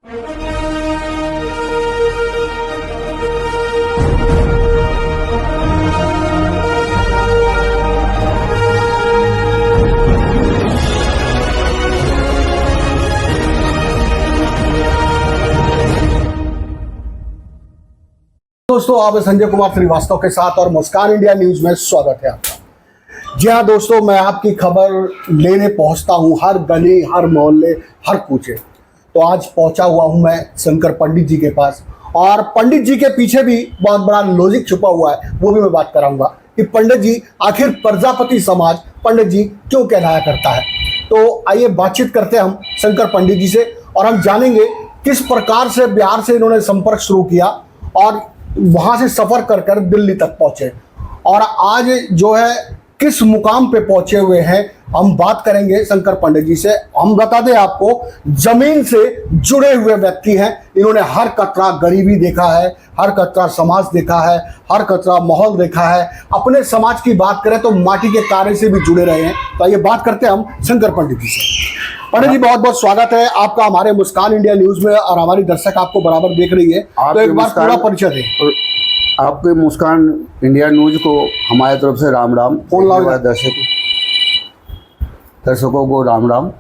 दोस्तों, आप संजय कुमार श्रीवास्तव के साथ और मुस्कान इंडिया न्यूज में स्वागत है आपका। जी हाँ दोस्तों, मैं आपकी खबर लेने पहुंचता हूं हर गली, हर मोहल्ले, हर कूचे। तो आज पहुंचा हुआ हूं मैं शंकर पंडित जी के पास, और पंडित जी के पीछे भी बहुत बड़ा लॉजिक छुपा हुआ है, वो भी मैं बात कराऊंगा कि पंडित जी आखिर प्रजापति समाज पंडित जी क्यों कहलाया करता है। तो आइए बातचीत करते हैं हम शंकर पंडित जी से, और हम जानेंगे किस प्रकार से बिहार से इन्होंने संपर्क शुरू किया और वहां से सफर कर कर दिल्ली तक पहुंचे, और आज जो है किस मुकाम पे पहुंचे हुए हैं। हम बात करेंगे शंकर पंडित जी से। हम बता दें आपको, जमीन से जुड़े हुए व्यक्ति हैं। इन्होंने हर कतरा गरीबी देखा है, हर कतरा समाज देखा है, हर कतरा माहौल देखा है। अपने समाज की बात करें तो माटी के कार्य से भी जुड़े रहे हैं। तो ये बात करते हैं हम शंकर पंडित जी से। पंडित जी, बहुत बहुत स्वागत है आपका हमारे मुस्कान इंडिया न्यूज में, और हमारी दर्शक आपको बराबर देख रही है, तो एक बार पूरा परिचय दें। आपके मुस्कान इंडिया न्यूज को हमारे तरफ से राम राम। दर्शकों को राम राम।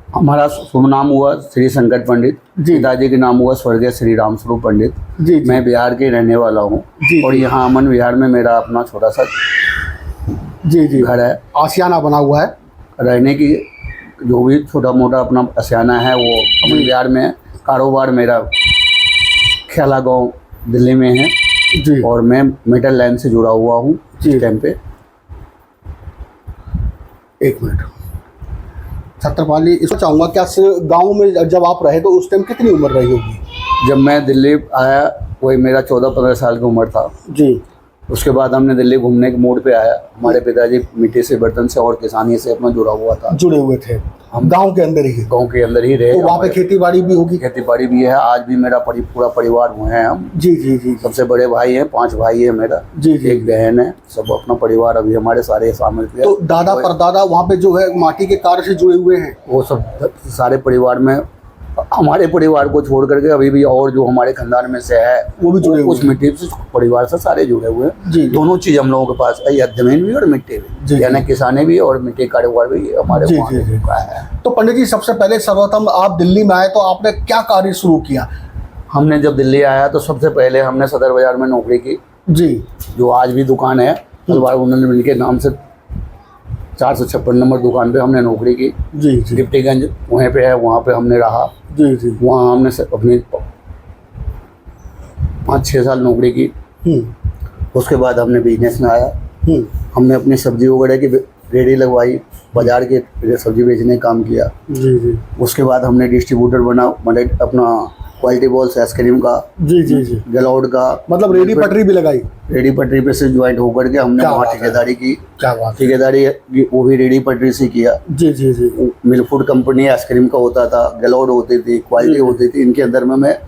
हमारा शुभ नाम हुआ श्री शंकर पंडित, पिताजी के नाम हुआ स्वर्गीय श्री राम स्वरूप पंडित। जी। मैं बिहार के रहने वाला हूँ, और यहाँ अमन विहार में मेरा अपना छोटा सा घर है, आशियाना बना हुआ है। रहने की जो भी छोटा मोटा अपना आशियाना है वो अमन विहार में है। कारोबार मेरा खेला गाँव दिल्ली में है जी, और मैं मेटल लाइन से जुड़ा हुआ हूँ इस टाइम पे। एक मिनट छत्रपाली, इसको चाहूँगा, क्या गांव में जब आप रहे तो उस टाइम कितनी उम्र रही होगी? जब मैं दिल्ली आया वही मेरा 14-15 साल की उम्र था जी। उसके बाद हमने दिल्ली घूमने के मूड पे आया। हमारे पिताजी मिट्टी से, बर्तन से और किसानी से अपना जुड़े हुए थे। हम गांव के अंदर ही रहे। तो वहाँ पे खेती बाड़ी भी होगी? खेती बाड़ी भी है। आज भी मेरा पूरा परिवार हुए हैं हम। जी। सबसे बड़े भाई हैं, 5 भाई है मेरा जी। एक बहन है, सब अपना परिवार अभी हमारे सारे शामिल थे। तो दादा परदादा वहाँ पे जो है माटी के कार्य से जुड़े हुए हैं? वो सब सारे परिवार में, हमारे परिवार को छोड़ करके अभी भी और जो हमारे खानदान में से है वो भी जुड़े, उस मिट्टी से परिवार से सारे जुड़े हुए हैं जी। दोनों चीज हम लोगों के पास है, जमीन भी और मिट्टी भी, यानी किसानी भी और मिट्टी कारोबार भी हमारे का है। तो पंडित जी, सबसे पहले सर्वप्रथम आप दिल्ली में आए तो आपने क्या कार्य शुरू किया? हमने जब दिल्ली आया तो सबसे पहले हमने सदर बाजार में नौकरी की जी, जो आज भी दुकान है तलवार उन्नत मिल के नाम से, 456 नंबर दुकान पे हमने नौकरी की जी। डिप्टीगंज वहीं पे है, वहाँ पे हमने रहा जी। वहाँ हमने अपनी 5-6 साल नौकरी की। उसके बाद हमने बिजनेस में आया। हमने अपनी सब्जी वगैरह की रेडी लगवाई, बाजार के सब्जी बेचने का काम किया जी। उसके बाद हमने डिस्ट्रीब्यूटर बना, मतलब अपना क्वालिटी बॉल्स आइसक्रीम का जी। गलौड का, मतलब रेडी पटरी भी लगाई। रेडी पटरी पे से ज्वाइंट होकर के हमने वहाँ ठेकेदारी की। क्या बात, ठेकेदारी वो भी रेडी पटरी से किया जी। मिल्क फूड कंपनी आइसक्रीम का होता था, गलौड होती थी, क्वालिटी होती थी, इनके अंदर में मैं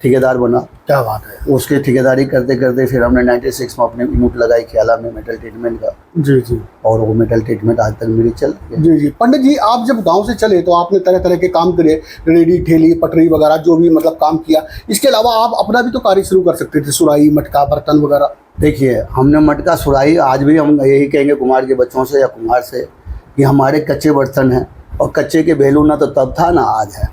ठेकेदार बना। क्या बात है। उसके ठेकेदारी करते करते फिर हमने 96 में अपने यूनिट लगाई ख्याला में मेटल ट्रीटमेंट का जी। और वो मेटल ट्रीटमेंट आज तक मेरी चल जी। पंडित जी, आप जब गांव से चले तो आपने तरह तरह के काम करे, रेडी, ठेली, पटरी वगैरह जो भी मतलब काम किया। इसके अलावा आप अपना भी तो कार्य शुरू कर सकते थे, सुराही, मटका, बर्तन वगैरह। देखिए, हमने मटका, सुराही, आज भी हम यही कहेंगे कुम्हार के बच्चों से या कुम्हार से कि हमारे कच्चे बर्तन हैं, और कच्चे के वैल्यू ना तो तब था ना आज है।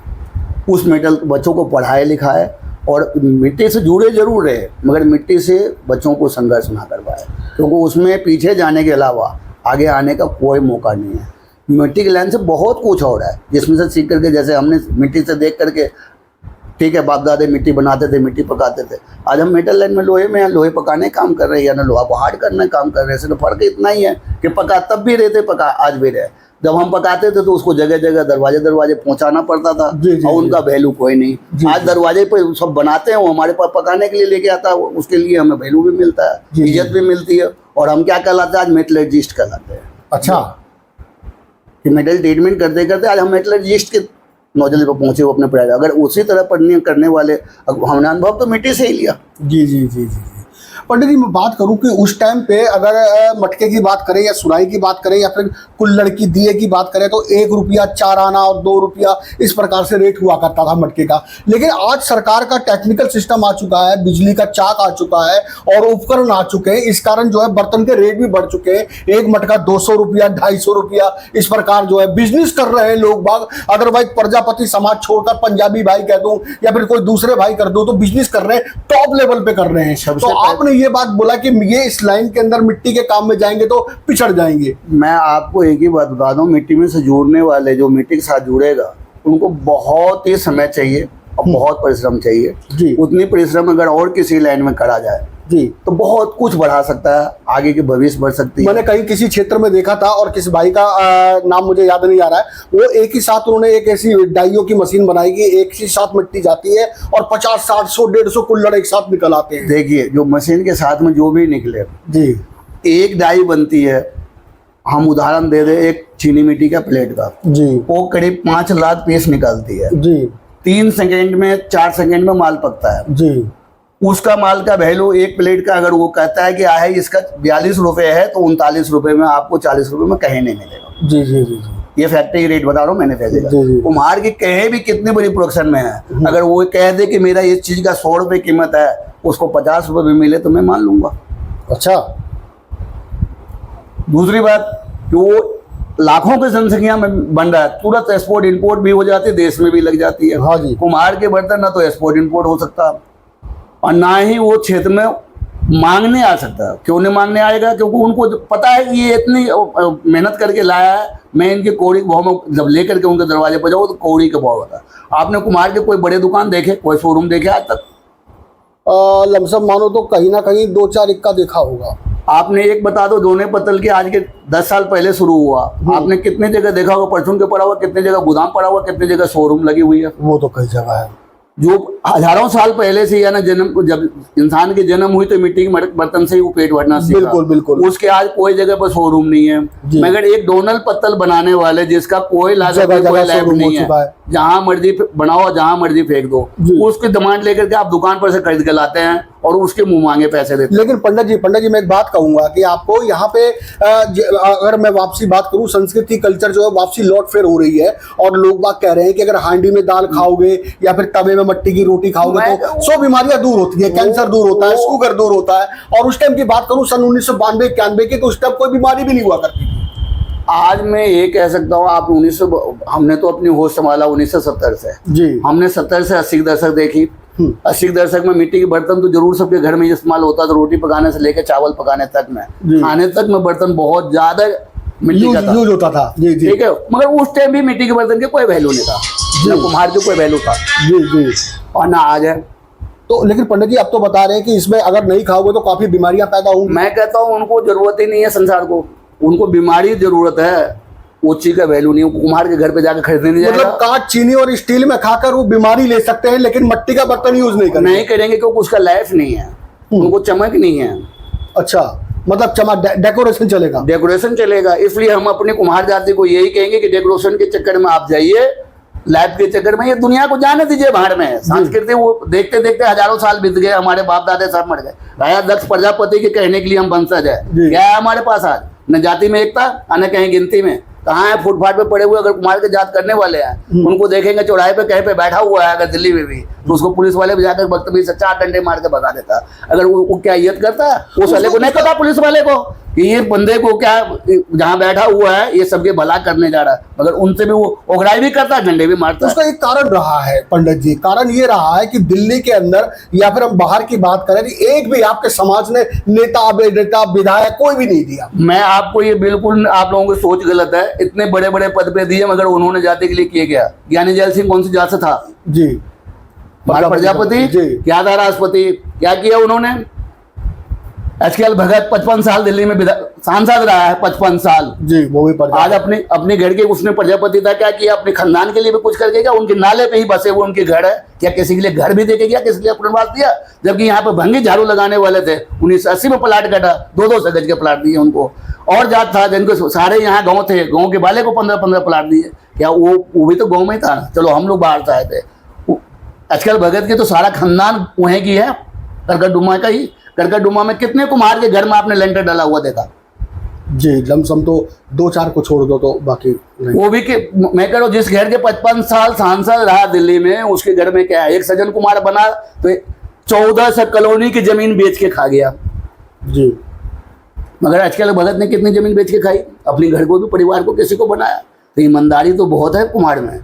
उस मेटल बच्चों को पढ़ाए लिखाए, और मिट्टी से जुड़े जरूर रहे, मगर मिट्टी से बच्चों को संघर्ष ना करवाए, क्योंकि उसमें पीछे जाने के अलावा आगे आने का कोई मौका नहीं है। मिट्टी के लाइन से बहुत कुछ हो रहा है, जिसमें से सीख करके, जैसे हमने मिट्टी से देख करके, ठीक है, बाप दादे मिट्टी बनाते थे, मिट्टी पकाते थे, आज हम मेटल लाइन में लोहे में लोहे पकाने काम कर रहे हैं, या ना लोहा को हार्ड करने काम कर रहे हैं। सिर्फ फर्क इतना ही है कि पका तब भी रहे थे, पका आज भी रहे। जब हम पकाते थे तो उसको जगह जगह दरवाजे पहुंचाना पड़ता था, और उनका वैल्यू कोई नहीं। आज दरवाजे पे सब बनाते हैं, वो हमारे पास पकाने के लिए लेके आता है, उसके लिए हमें वैल्यू भी मिलता है, इज्जत भी मिलती है। और हम क्या कहलाते हैं आज? मेटलर्जिस्ट कहलाते हैं। अच्छा, कि मेटल ट्रीटमेंट करते करते आज हम मेटलर्जिस्ट के नौजल पर पहुंचे हो अपने प्राइवेट। अगर उसी तरह पढ़ने करने वाले, हमने अनुभव तो मिट्टी से ही लिया जी। पंडित जी मैं बात करूं कि उस टाइम पे अगर मटके की बात करें या सुराही की बात करें या फिर कुल्हड़ की दिए की बात करें तो 1 रुपया 4 आना और 2 रुपया इस प्रकार से रेट हुआ करता था मटके का। लेकिन आज सरकार का टेक्निकल सिस्टम आ चुका है, बिजली का चाक आ चुका है और उपकरण आ चुके हैं, इस कारण जो है बर्तन के रेट भी बढ़ चुके हैं। एक मटका 200 रुपया 250 रुपया इस प्रकार जो है बिजनेस कर रहे हैं लोग बाग। अदरवाइज प्रजापति समाज छोड़कर पंजाबी भाई कह दूं या फिर कोई दूसरे भाई कर दो तो बिजनेस कर रहे हैं, टॉप लेवल पे कर रहे हैं। तो आपने ये बात बोला कि ये इस लाइन के अंदर मिट्टी के काम में जाएंगे तो पिछड़ जाएंगे। मैं आपको एक ही बात बता दूं, मिट्टी में से जुड़ने वाले जो मिट्टी के साथ जुड़ेगा उनको बहुत ही समय चाहिए और बहुत परिश्रम चाहिए जी। उतनी परिश्रम अगर और किसी लाइन में करा जाए जी तो बहुत कुछ बढ़ा सकता है, आगे की भविष्य बढ़ सकती है। मैंने कहीं किसी क्षेत्र में देखा था और किसी भाई का नाम मुझे याद नहीं आ रहा है, वो एक ही साथ उन्होंने एक ऐसी डाइयों की मशीन बनाई कि एक ही साथ मिट्टी जाती है और 50 60 100 150 कुल्हड़ एक साथ निकल आते हैं। देखिए जो मशीन के साथ में जो भी निकले जी एक डाई बनती है, हम उदाहरण दे दे एक चीनी मिट्टी का प्लेट का, जी वो करीब 5 लाख पीस निकलती है। जी 3 सेकंड में 4 सेकंड में माल पकता है। जी उसका माल का वैल्यू एक प्लेट का अगर वो कहता है कि आहे इसका 42 रुपए है तो 39 रुपए में आपको 40 रुपए में कहीं नहीं मिलेगा। जी जी जी ये फैक्ट्री रेट बता रहा हूँ मैंने जी, जी। फैक्ट्री कुम्हार की कहे भी कितनी बड़ी प्रोडक्शन में है, अगर वो कह दे कि मेरा इस चीज का 100 रुपए कीमत है, उसको 50 रुपए भी मिले तो मैं मान लूंगा। अच्छा दूसरी बात कि वो लाखों की जनसंख्या में बन रहा है, तुरंत एक्सपोर्ट इंपोर्ट भी हो जाती है, देश में भी लग जाती है। हाँ जी। कुम्हार के बर्तन ना तो एक्सपोर्ट इंपोर्ट हो सकता और ना ही वो क्षेत्र में मांगने आ सकता। क्यों नहीं मांगने आएगा? क्योंकि उनको पता है कि ये इतनी मेहनत करके लाया है, मैं इनके कौड़ी के भाव में जब लेकर के उनके दरवाजे पर जाऊँ तो कौड़ी के भाव होता है। आपने कुम्हार के कोई बड़े दुकान देखे, कोई शोरूम देखे आज तक? लमसम मानो तो कहीं ना कहीं 2-4 इक्का देखा होगा। आपने एक बता दो, दोने पत्तल के आज के 10 साल पहले शुरू हुआ, आपने कितने जगह देखा होगा परचून के पड़ा हुआ, कितने जगह गोदाम पड़ा हुआ, कितने जगह शोरूम लगी हुई है? वो तो कई जगह है। जो हजारों साल पहले से या ना जन्म जब इंसान की जन्म हुई तो मिट्टी के बर्तन से ही वो पेट भरना सीखा। बिल्कुल बिल्कुल। उसके आज कोई जगह पर शोरूम नहीं है, मगर एक डोनल पत्तल बनाने वाले जिसका कोई लागत कोई लैब नहीं है, जहां मर्जी बनाओ जहां मर्जी फेंक दो, उसकी डिमांड लेकर के आप दुकान पर से खरीद के लाते हैं और उसके मुंह मांगे पैसे देते हैं। लेकिन पंडित जी मैं एक बात कहूंगा कि आपको यहाँ पे अगर मैं वापसी बात करूं, संस्कृति कल्चर जो है वापसी लौट फेर हो रही है और लोग बात कह रहे हैं कि अगर हांडी में दाल खाओगे या फिर तवे में मट्टी की रोटी खाओगे तो 100 बीमारियां दूर होती है, कैंसर दूर होता है, शुगर दूर होता है। और उस टाइम की बात करूं सन 1992-91 की, तो उस टाइम कोई बीमारी भी नहीं हुआ करती थी। आज मैं ये कह सकता हूँ आप हमने तो अपनी होश संभाला 1970 से जी, हमने 70 से 80 के दशक देखी। 80 के दशक में मिट्टी के बर्तन तो जरूर सबके घर में इस्तेमाल होता था, रोटी पकाने से लेकर चावल पकाने तक में, खाने तक में बर्तन बहुत ज्यादा मिट्टी का यूज होता था। जी जी ठीक है, मगर उस टाइम भी मिट्टी के बर्तन के कोई वैल्यू नहीं था, न कुम्हार के कोई वैल्यू था जी जी और ना आज है। तो लेकिन पंडित जी आप तो बता रहे हैं कि इसमें अगर नहीं खाओगे तो काफी बीमारियां पैदा होंगी। मैं कहता हूँ उनको जरूरत ही नहीं है संसार को, उनको बीमारी जरूरत है, वो चीज का वैल्यू नहीं है। कुम्हार के घर पे जाकर खरीदने नहीं जाएगा। मतलब कांच चीनी और स्टील में खाकर वो बीमारी ले सकते हैं लेकिन मिट्टी का बर्तन यूज नहीं करेंगे क्योंकि उसका लाइफ नहीं है, उनको चमक नहीं है। अच्छा, मतलब चमक डेकोरेशन चलेगा, डेकोरेशन चलेगा। इसलिए हम अपने कुम्हार जाति को यही कहेंगे कि डेकोरेशन के चक्कर में आप जाइए, लाइफ के चक्कर में ये दुनिया को जाने दीजिए बाहर में। संस्कृति वो देखते देखते हजारों साल बीत गए, हमारे बाप दादे सब मर गए। राजा दक्ष प्रजापति के कहने के लिए हम वंशज है, क्या है हमारे पास आज? न जाति में एकता न कहीं गिनती में। कहाँ है फुटपाथ पे पड़े हुए अगर कुम्हार के जात करने वाले हैं, उनको देखेंगे चौराहे पे कहीं पे बैठा हुआ है अगर दिल्ली में भी, तो उसको पुलिस वाले भी जाकर बदतमीजी से 4 डंडे मार के भगा देता। अगर वो क्या इज्जत करता है? उस वाले को नहीं पता, पुलिस वाले को, कि ये बंदे को क्या जहाँ बैठा हुआ है ये सबके भला करने जा रहा है, मगर उनसे भी वो ओघराई भी करता है, डंडे भी मारता है। उसका एक कारण रहा है पंडित जी, कारण ये रहा है कि दिल्ली के अंदर या फिर हम बाहर की बात करें, एक भी आपके समाज ने नेता विधायक कोई भी नहीं दिया। मैं आपको ये बिल्कुल, आप लोगों की सोच गलत है। इतने बड़े बड़े पद पे दिए मगर उन्होंने जाति के लिए किए गया। ज्ञानी जैल सिंह कौन सी जात से था? जी प्रजापति। क्या था राष्ट्रपति? क्या किया उन्होंने? एचकेएल भगत 55 साल दिल्ली में सांसद रहा है, 55 साल जी, वो भी आज अपने घर के उसने प्रजापति था, क्या किया? अपने खानदान के लिए भी कुछ करके क्या? उनके नाले पे ही बसे हुए उनके घर है, क्या किसी के लिए घर भी देके गया? किसी के लिए पुनर्वास दिया? जबकि यहाँ पे भंगी झाड़ू लगाने वाले थे, 1980 में प्लाट कटा, 2-2 गज के प्लाट दिए उनको। और जात था जिनको सारे यहाँ गाँव थे, गाँव के वाले को 15-15 प्लाट दिए। क्या वो भी तो गाँव में ही था? चलो हम लोग बाहर से आए थे। एचकेएल भगत की तो सारा खानदान वहीं की है, करकट डुमा का ही। करकटडुमा में कितने कुम्हार के घर में आपने लेंटर डाला हुआ देखा? जी, लमसम तो 2-4 को छोड़ दो तो बाकी नहीं। वो भी कि मैं कह रहा हूँ जिस घर के 55 साल सांसद रहा दिल्ली में, उसके घर में क्या है, एक सज्जन कुमार बना तो 1400 कॉलोनी की जमीन बेच के खा गया। जी, मगर आजकल भगत ने कितनी जमीन बेच के खाई? अपने घर को भी, परिवार को, किसी को बनाया। तो ईमानदारी तो बहुत है कुम्हार में।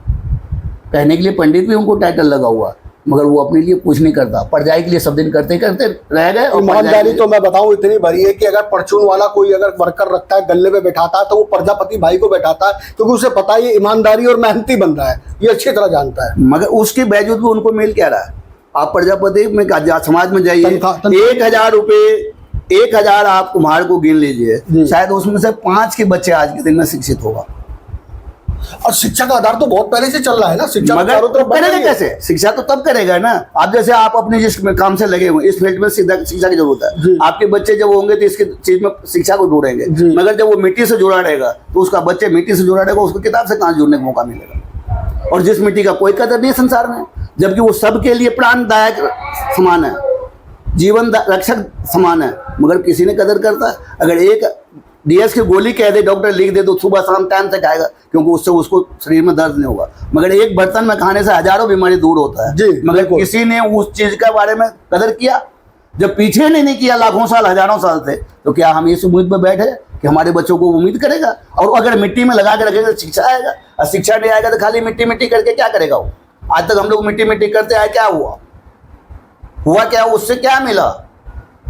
कहने के लिए पंडित भी उनको टाइटल लगा हुआ, मगर वो अपने लिए कुछ नहीं करता। परजाई के लिए सब दिन करते करते रह गए। और ईमानदारी तो मैं बताऊं इतनी भरी है कि अगर परचून वाला कोई अगर वर्कर रखता है, गले पे बैठाता है, तो वो प्रजापति भाई को बैठाता है, क्योंकि उसे पता है ये ईमानदारी और मेहनती बन रहा है, ये अच्छी तरह जानता है। मगर उसके बावजूद भी उनको मिल क्या रहा है? आप प्रजापति में समाज में जाइए, तनख्वाह 1000 रुपये, 1000 आप कुम्हार को गिन लीजिए, शायद उसमें से 5 के बच्चे आज के दिन में शिक्षित होगा। और शिक्षा का आधार तो बहुत पहले से चल रहा है ना। शिक्षा मगर चारों तरफ करेगा कैसे? शिक्षा तो तब करेगा ना। आप जैसे आप अपने जिस काम से लगे हुए, इस फील्ड में सीधा शिक्षा की जरूरत है। आपके बच्चे जब होंगे तो इसकी चीज में शिक्षा को जोड़ेंगे, मगर जब वो मिट्टी से जुड़ा रहेगा तो उसका बच्चे मिट्टी से जुड़ा रहेगा, उसको किताब से कहाँ जुड़ने का मौका मिलेगा? और जिस मिट्टी का कोई कदर नहीं है संसार में, जबकि वो सबके लिए प्राणदायक समान है, जीवन रक्षक समान है, मगर किसी ने कदर करता है? अगर एक डीएस की गोली कह दे, डॉक्टर लिख दे, तो सुबह शाम टाइम से खाएगा, क्योंकि उससे उसको शरीर में दर्द नहीं होगा। मगर एक बर्तन में खाने से हजारों बीमारी दूर होता है। मगर किसी ने उस चीज के बारे में कदर किया? जब पीछे नहीं किया लाखों साल, हजारों साल से, तो क्या हम इस उम्मीद पर बैठे कि हमारे बच्चों को उम्मीद करेगा? और अगर मिट्टी में लगा के रखेगा तो शिक्षा आएगा, और शिक्षा नहीं आएगा तो खाली मिट्टी मिट्टी करके क्या करेगा वो? आज तक हम लोग मिट्टी मिट्टी करते आए, क्या हुआ क्या? उससे क्या मिला?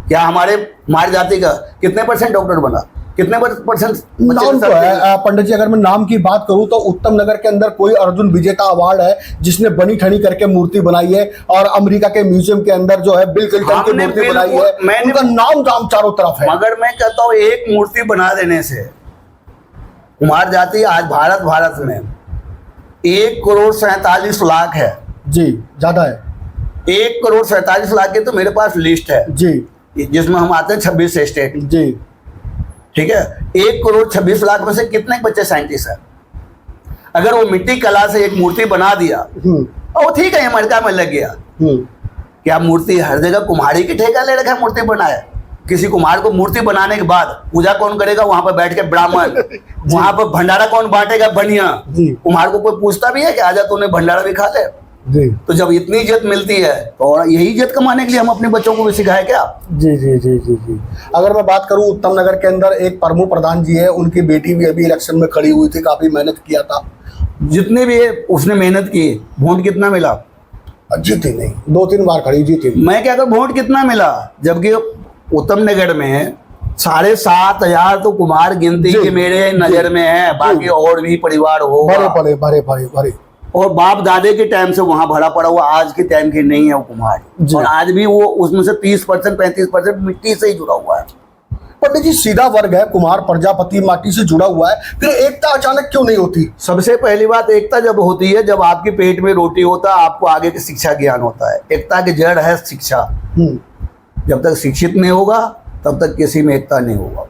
क्या हमारी जाति का कितने % डॉक्टर बना? कितने % नाम तो है पंडित जी। अगर मैं नाम की बात करूं तो उत्तम नगर के अंदर कोई अर्जुन विजेता अवार्ड है जिसने बनी ठनी करके मूर्ति बनाई है, और अमेरिका के म्यूजियम के अंदर जो है बिल क्लिंटन की मूर्ति बनाई है, उनका नाम चारों तरफ है। मगर मैं कहता हूँ एक मूर्ति बना देने से कुम्हार जाति आज भारत में 1,47,00,000 है। जी, ज्यादा है। 1,47,00,000 की तो मेरे पास लिस्ट है जी, जिसमें हम आते हैं 26 स्टेट जी, ठीक है। 1,26,00,000 में से कितने बच्चे साइंटिस्ट हैं? अगर वो मिट्टी कला से एक मूर्ति बना दिया और ठीक है अमेरिका में लग गया, क्या मूर्ति हर जगह कुम्हारी की ठेका ले रखा है? मूर्ति बनाए किसी कुम्हार को मूर्ति बनाने के बाद पूजा कौन करेगा? वहां पर बैठ के ब्राह्मण। वहां पर भंडारा कौन बांटेगा? बनिया। कुम्हार को कोई पूछता भी है कि आजा तूने भंडारा भी खा ले? जी। तो जब इतनी इज्जत मिलती है तो और यही इज्जत कमाने के लिए हम अपने बच्चों को भी सिखाए क्या? जी जी जी जी जी। अगर मैं बात करूं उत्तम नगर के अंदर एक प्रमु प्रधान जी है, उनकी बेटी भी अभी इलेक्शन में खड़ी हुई थी, काफी मेहनत किया था। जितने भी उसने मेहनत की, वोट कितना मिला? जीती नहीं, 2-3 बार खड़ी, जीती नहीं। मैं क्या कहूँ वोट कितना मिला? जबकि उत्तम नगर में 7,500 तो कुम्हार गिनती के मेरे नजर में है, बाकी और भी परिवार हो भरे और बाप दादे के टाइम से वहां भरा पड़ा हुआ, आज के टाइम की नहीं है वो कुम्हार। और आज भी वो उसमें से 30% 35% मिट्टी से ही जुड़ा हुआ है। पंडित जी, सीधा वर्ग है कुम्हार, प्रजापति माटी से जुड़ा हुआ है, फिर एकता अचानक क्यों नहीं होती? सबसे पहली बात, एकता जब होती है जब आपके पेट में रोटी होता है, आपको आगे की शिक्षा ज्ञान होता है। एकता की जड़ है शिक्षा। जब तक शिक्षित नहीं होगा तब तक किसी में एकता नहीं होगा,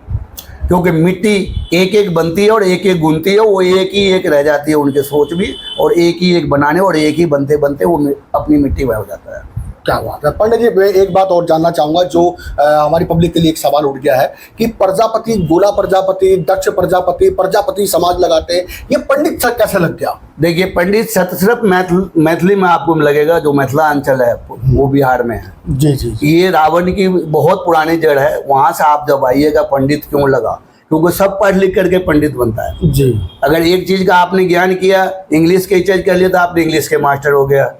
क्योंकि मिट्टी एक एक बनती है और एक एक गुनती है, वो एक ही एक रह जाती है उनके सोच भी, और एक ही एक बनाने और एक ही बनते बनते वो अपनी मिट्टी में हो जाता है। क्या बात है पंडित जी। मैं एक बात और जानना चाहूंगा, जो हमारी पब्लिक के लिए एक सवाल उठ गया है कि प्रजापति, गोला प्रजापति, दक्ष प्रजापति, प्रजापति समाज लगाते हैं, ये पंडित सर कैसे लग गया? देखिए, पंडित सिर्फ मैथिली में आपको लगेगा, जो मैथिला अंचल है वो बिहार में है। जी जी। ये रावण की बहुत पुरानी जड़ है। वहां से आप जब आइएगा, पंडित क्यों लगा? क्योंकि सब पढ़ लिख करके पंडित बनता है जी। अगर एक चीज का आपने ज्ञान किया, इंग्लिश के रिसर्च कर लिया तो आपने इंग्लिश के मास्टर हो गया,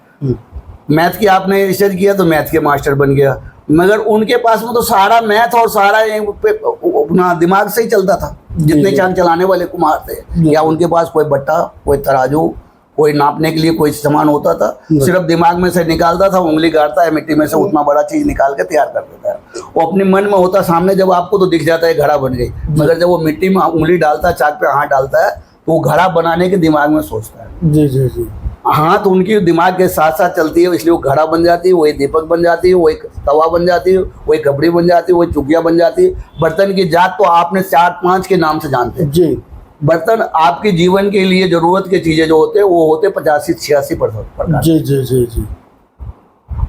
मैथ की आपने रिसर्च किया तो मैथ के मास्टर बन गया। मगर उनके पास में तो सारा मैथ और सारा अपना दिमाग से ही चलता था, जितने चांद चलाने वाले कुम्हार थे। या उनके पास कोई बट्टा, कोई तराजू, कोई नापने के लिए कोई सामान होता था? सिर्फ दिमाग में से निकालता था, उंगली गाड़ता है मिट्टी में से, उतना बड़ा चीज निकाल के तैयार कर देता है। वो अपने मन में होता, सामने जब आपको तो दिख जाता है घड़ा बन गई, मगर जब वो मिट्टी में उंगली डालता है, चाक पे हाथ डालता है, तो वो घड़ा बनाने के दिमाग में सोचता है। जी जी जी। हाथ उनकी दिमाग के साथ साथ चलती है, इसलिए वो घड़ा बन जाती है, वही दीपक बन जाती है, वही तवा बन जाती है, वही कपड़ी बन जाती है, वही चुकिया बन जाती है। बर्तन की जात तो आपने 4-5 के नाम से जानते हैं जी। बर्तन आपके जीवन के लिए जरूरत की चीजें जो होते हैं वो होते 85-86 प्रकार। जी जी जी जी।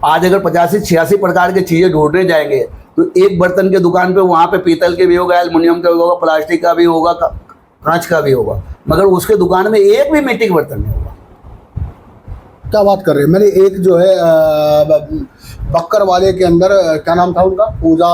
आज अगर 85-86 प्रकार की चीजें ढूंढने जाएंगे तो एक बर्तन के दुकान पे वहाँ पे पीतल के भी होगा, एल्युमिनियम का भी होगा, प्लास्टिक का भी होगा, कांच का भी होगा, मगर उसके दुकान में एक भी मिट्टी का बर्तन नहीं होगा। क्या बात कर रहे हैं। मैंने एक जो है बक्कर वाले के अंदर क्या नाम था उनका, पूजा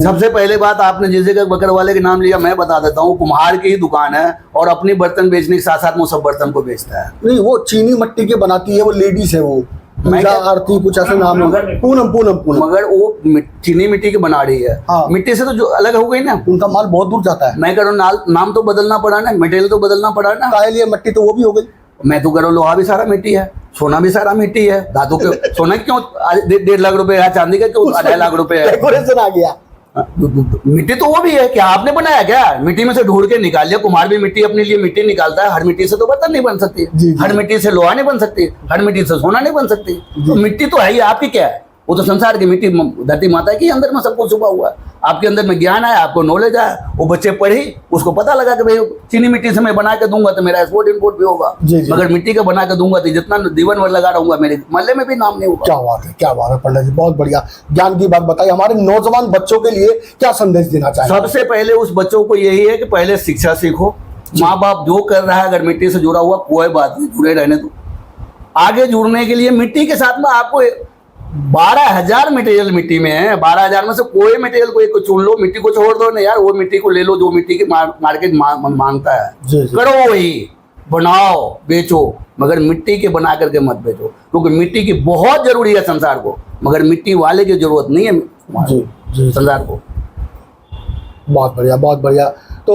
सबसे पहले बात, आपने जिस जगह बकर वाले के नाम लिया, मैं बता देता हूँ, कुम्हार की ही दुकान है और अपनी बर्तन बेचने के साथ साथ वो सब बर्तन को बेचता है। नहीं, वो चीनी मिट्टी के बनाती है, वो लेडीज है, वो पूजा आरती कुछ ऐसे नाम है, पूनम पूनम पूनम, मगर वो चीनी मिट्टी की बना रही है। हाँ। मिट्टी से तो जो अलग हो गई ना, उनका माल बहुत दूर जाता है। मैं कह रहा हूँ नाम तो बदलना पड़ा ना, मटेरियल तो बदलना पड़ा ना। काहे लिए मिट्टी तो वो भी हो गई। मैं तो कह रहा हूँ लोहा भी सारा मिट्टी है, सोना भी सारा मिट्टी है, धातु के सोना क्यों 1.5 लाख रुपए है, चांदी का क्यों 2.5 लाख रुपए है। डेकोरेशन आ गया। मिट्टी तो वो भी है, क्या आपने बनाया क्या? मिट्टी में से ढूंढ के निकाल लिया। कुम्हार भी मिट्टी अपने लिए मिट्टी निकालता है। हर मिट्टी से तो बर्तन नहीं बन सकती, जी। हर मिट्टी से लोहा नहीं बन सकती, हर मिट्टी से सोना नहीं बन सकती। तो मिट्टी तो है ही, आपकी क्या है? वो तो संसार की मिट्टी, धरती माता के अंदर में सब कुछ छुपा हुआ है। आपके अंदर में ज्ञान है, आपको नॉलेज है, वो बच्चे पढ़ी, उसको पता लगा कि भाई चीनी मिट्टी से मैं बना के दूंगा तो मेरा एक्सपोर्ट इंपोर्ट भी होगा, मगर मिट्टी का बना के दूंगा तो जितना जीवन भर लगा रहूंगा मेरे महल्ले में भी नाम नहीं होगा। क्या बात है, क्या बात है पंडित जी, बहुत बढ़िया ज्ञान की बात बताई। हमारे नौजवान बच्चों के लिए क्या संदेश देना चाहिए? सबसे पहले उस बच्चों को यही है कि पहले शिक्षा सीखो। माँ बाप जो कर रहा है, अगर मिट्टी से जुड़ा हुआ कोई बात नहीं, जुड़े रहने दो। आगे जुड़ने के लिए मिट्टी के साथ में आपको 12,000 मटेरियल मिट्टी में है, 12,000 में से कोई मटेरियल को एक को चुन लो, मिट्टी को छोड़ दो ना यार, वो मिट्टी को ले लो जो मिट्टी की मार्केट मांगता है, करो वही, बनाओ, बेचो, मगर मिट्टी के बना करके मत बेचो, क्योंकि मिट्टी की बहुत जरूरी है संसार को, मगर मिट्टी वाले की जरूरत नहीं है संसार को। बहुत बढ़िया, बहुत बढ़िया। तो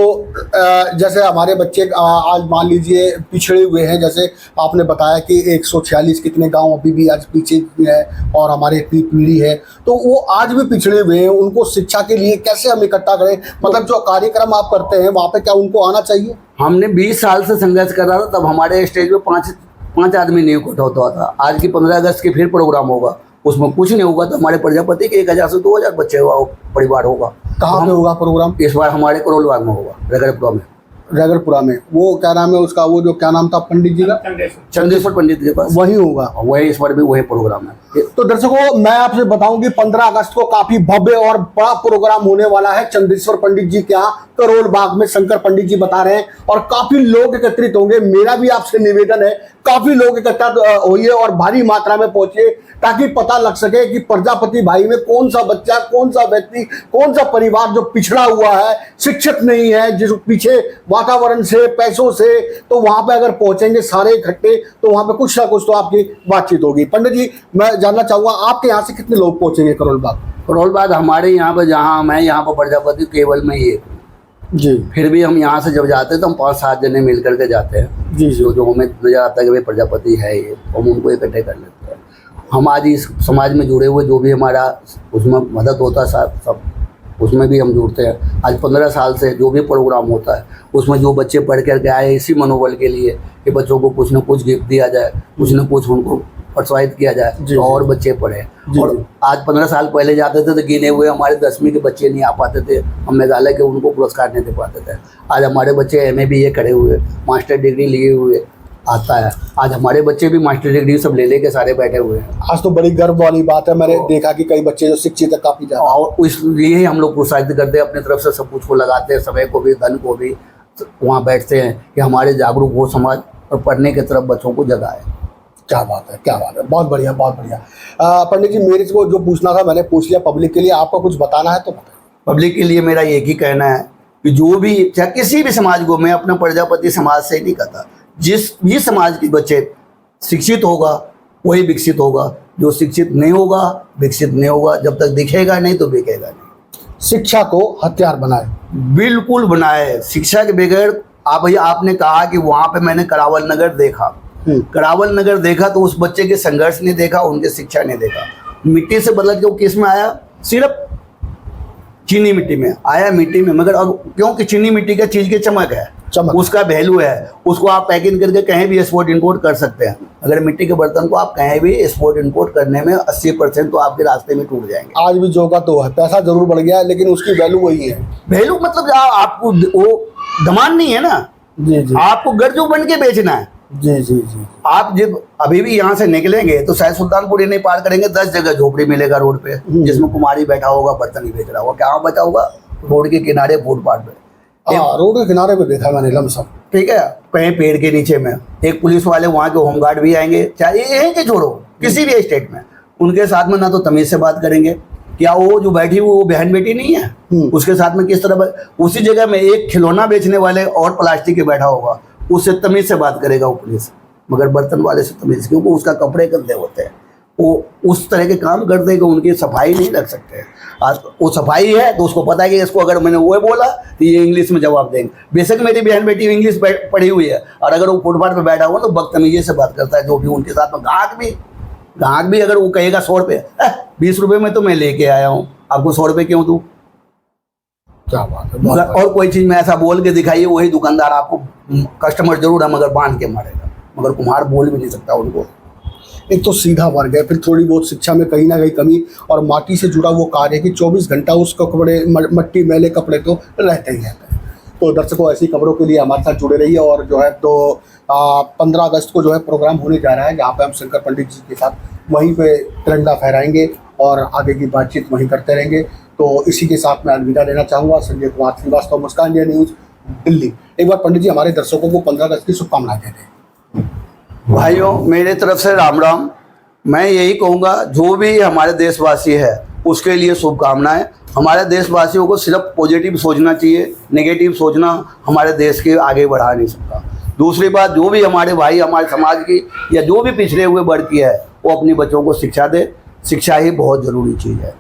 जैसे हमारे बच्चे आज मान लीजिए पिछड़े हुए हैं, जैसे आपने बताया कि 146 कितने गांव अभी भी आज पीछे है और हमारे इतनी पीढ़ी है, तो वो आज भी पिछड़े हुए हैं, उनको शिक्षा के लिए कैसे हम इकट्ठा करें? मतलब जो कार्यक्रम आप करते हैं वहाँ पे क्या उनको आना चाहिए? हमने 20 साल से संघर्ष कर रहा था, तब हमारे स्टेज पे 5 आदमी नहीं इकट्ठा होता था। आज की 15 अगस्त के फिर प्रोग्राम होगा, उसमें कुछ नहीं होगा तो हमारे प्रजापति के 1000 से 2000 बच्चे परिवार होगा। कहाँ पे होगा प्रोग्राम? इस बार हमारे करोल बाग में होगा, रगड़पुरा में। रगड़पुरा में वो क्या नाम है उसका, वो जो क्या नाम था पंडित जी का, चंदेश्वर पंडित के पास, वही होगा, वही इस बार भी वही प्रोग्राम है। तो दर्शकों मैं आपसे बताऊं कि 15 अगस्त को काफी भव्य और बड़ा प्रोग्राम होने वाला है चंदेश्वर पंडित जी के यहाँ करोल बाग में। शंकर पंडित जी बता रहे हैं और काफी लोग एकत्रित होंगे। मेरा भी आपसे निवेदन है काफी लोग इकट्ठा होइए और भारी मात्रा में पहुंचे, ताकि पता लग सके कि प्रजापति भाई में कौन सा बच्चा, कौन सा व्यक्ति, कौन सा परिवार जो पिछड़ा हुआ है, शिक्षित नहीं है, जिस पीछे वातावरण से, पैसों से, तो वहां पे अगर पहुंचेंगे सारे इकट्ठे तो वहां पे कुछ ना कुछ तो आपकी बातचीत होगी। पंडित जी मैं जानना चाहूंगा आपके यहाँ से कितने लोग पहुंचेंगे करोल बाग? करोल बाग हमारे यहाँ पर, जहाँ मैं यहाँ पर प्रजापति केवल में ही जी, फिर भी हम यहाँ से जब जाते हैं तो हम 5-7 जने मिल करके जाते हैं जी, जो हमें नजर आता है कि भाई प्रजापति है ये, हम उनको इकट्ठे कर लेते हैं। हम आज इस समाज में जुड़े हुए, जो भी हमारा उसमें मदद होता है सब उसमें भी हम जुड़ते हैं। आज 15 साल से जो भी प्रोग्राम होता है उसमें जो बच्चे पढ़ करके आए, इसी मनोबल के लिए कि बच्चों को कुछ न कुछ गिफ्ट दिया जाए, कुछ न कुछ उनको प्रोत्साहित किया जाए तो और बच्चे पढ़े। और आज 15 साल पहले जाते थे तो गिने हुए हमारे 10वीं के बच्चे नहीं आ पाते थे, हम मेघालय के उनको पुरस्कार नहीं दे पाते थे। आज हमारे बच्चे MA BA करे हुए, मास्टर डिग्री लिए हुए आता है। आज हमारे बच्चे भी मास्टर डिग्री सब ले के सारे बैठे हुए हैं। आज तो बड़ी गर्व वाली बात है, मैंने देखा कि कई बच्चे जो शिक्षित है काफी ज्यादा, और इसलिए ही हम लोग प्रोत्साहित करते हैं, अपनी तरफ से सब कुछ को लगाते हैं, समय को भी, धन को भी, वहाँ बैठते हैं कि हमारे जागरूक हो समाज और पढ़ने की तरफ बच्चों को जगाए। क्या बात है, क्या बात है, बहुत बढ़िया, बहुत बढ़िया। पंडित जी मेरे को जो पूछना था मैंने पूछ लिया। पब्लिक के लिए आपको कुछ बताना है तो बताइए। पब्लिक के लिए मेरा एक ही कहना है कि जो भी, चाहे किसी भी समाज को, मैं अपना प्रजापति समाज से ही नहीं कहता, जिस भी समाज के बच्चे शिक्षित होगा वही विकसित होगा, जो शिक्षित नहीं होगा विकसित नहीं होगा। जब तक दिखेगा नहीं तो बिकेगा नहीं। शिक्षा को हथियार बनाए, बिल्कुल बनाए। शिक्षा के बगैर आपने कहा कि वहाँ पे मैंने करावल नगर देखा, करावल नगर देखा तो उस बच्चे के संघर्ष नहीं देखा, उनके शिक्षा नहीं देखा। मिट्टी से बदल के वो किस में आया? सिर्फ चीनी मिट्टी में आया, मिट्टी में। मगर अब क्योंकि चीनी मिट्टी का चीज की चमक है, उसका वैल्यू है, उसको आप पैकिंग करके कहीं भी एक्सपोर्ट इंपोर्ट कर सकते हैं। अगर मिट्टी के बर्तन को आप कहीं भी एक्सपोर्ट इंपोर्ट करने में 80% तो आपके रास्ते में टूट जाएंगे। आज भी जो का तो है, पैसा जरूर बढ़ गया है लेकिन उसकी वैल्यू वही है। वैल्यू मतलब आपको वो दमान नहीं है ना, जी जी, आपको गर्जू बन के बेचना है। जी जी जी। आप जब अभी भी यहाँ से निकलेंगे तो शायद सुल्तानपुर ही नहीं पार करेंगे, 10 जगह झोपड़ी मिलेगा रोड पे, जिसमें कुमारी बैठा होगा, बर्तन ही बेच रहा होगा। क्या बचा होगा? रोड के किनारे, फुटपाथ पे। हाँ, रोड के किनारे पे देखा मैंने लमसम। ठीक है, कहीं पेड़ के नीचे में एक पुलिस वाले वहाँ के होमगार्ड भी आएंगे, चाहे यहीं के छोड़ो किसी भी स्टेट में, उनके साथ में ना तो तमीज से बात करेंगे। क्या वो जो बैठी हुई वो बहन बेटी नहीं है? उसके साथ में किस तरह उसी जगह में एक खिलौना बेचने वाले और प्लास्टिक के बैठा होगा, उससे तमीज से बात करेगा वो पुलिस, मगर बर्तन वाले से तमीज, क्योंकि उसका कपड़े गंदे होते हैं, वो उस तरह के काम कर देगा, उनकी सफाई नहीं रख सकते। आज वो सफाई है तो उसको पता है कि इसको अगर मैंने वो बोला तो ये इंग्लिश में जवाब देंगे। बेशक मेरी बहन बेटी इंग्लिश पढ़ी हुई है, और अगर वो फुटपाथ पे बैठा हुआ तो बदतमीजी से बात करता है, जो भी उनके साथ में ग्राहक भी अगर वो कहेगा 100 रुपये, 20 रुपये में तो मैं लेके आया हूँ, आपको 100 रुपये क्यों दूँ? क्या बात है। मगर और कोई चीज़ में ऐसा बोल के दिखाइए, वही दुकानदार आपको, कस्टमर जरूर है मगर बांध के मारेगा, मगर कुम्हार बोल भी नहीं सकता उनको। एक तो सीधा वर्ग है, फिर थोड़ी बहुत शिक्षा में कहीं ना कहीं कमी, और माटी से जुड़ा वो कार्य है कि 24 घंटा उसका कपड़े मट्टी मैले कपड़े तो रहते ही रहते हैं। तो दर्शकों, ऐसी खबरों के लिए हमारे साथ जुड़े रहिए। और जो है तो 15 अगस्त को जो है प्रोग्राम होने जा रहा है, जहाँ पे हम शंकर पंडित जी के साथ वहीं पे तिरंगा फहराएंगे और आगे की बातचीत वहीं करते रहेंगे। तो इसी के साथ मैं अलविदा लेना चाहूँगा। संजय कुमार श्रीवास्तव, मुस्कान इंडिया न्यूज़, दिल्ली। एक बार पंडित जी हमारे दर्शकों को 15 अगस्त की शुभकामनाएं दे दें। भाइयों, मेरे तरफ से राम राम। मैं यही कहूँगा, जो भी हमारे देशवासी है उसके लिए शुभकामनाएं। हमारे देशवासियों को सिर्फ पॉजिटिव सोचना चाहिए, नेगेटिव सोचना हमारे देश के आगे बढ़ा नहीं सकता। दूसरी बात, जो भी हमारे भाई हमारे समाज की या जो भी पिछड़े हुए वर्ग की है, वो अपने बच्चों को शिक्षा दे। शिक्षा ही बहुत ज़रूरी चीज़ है।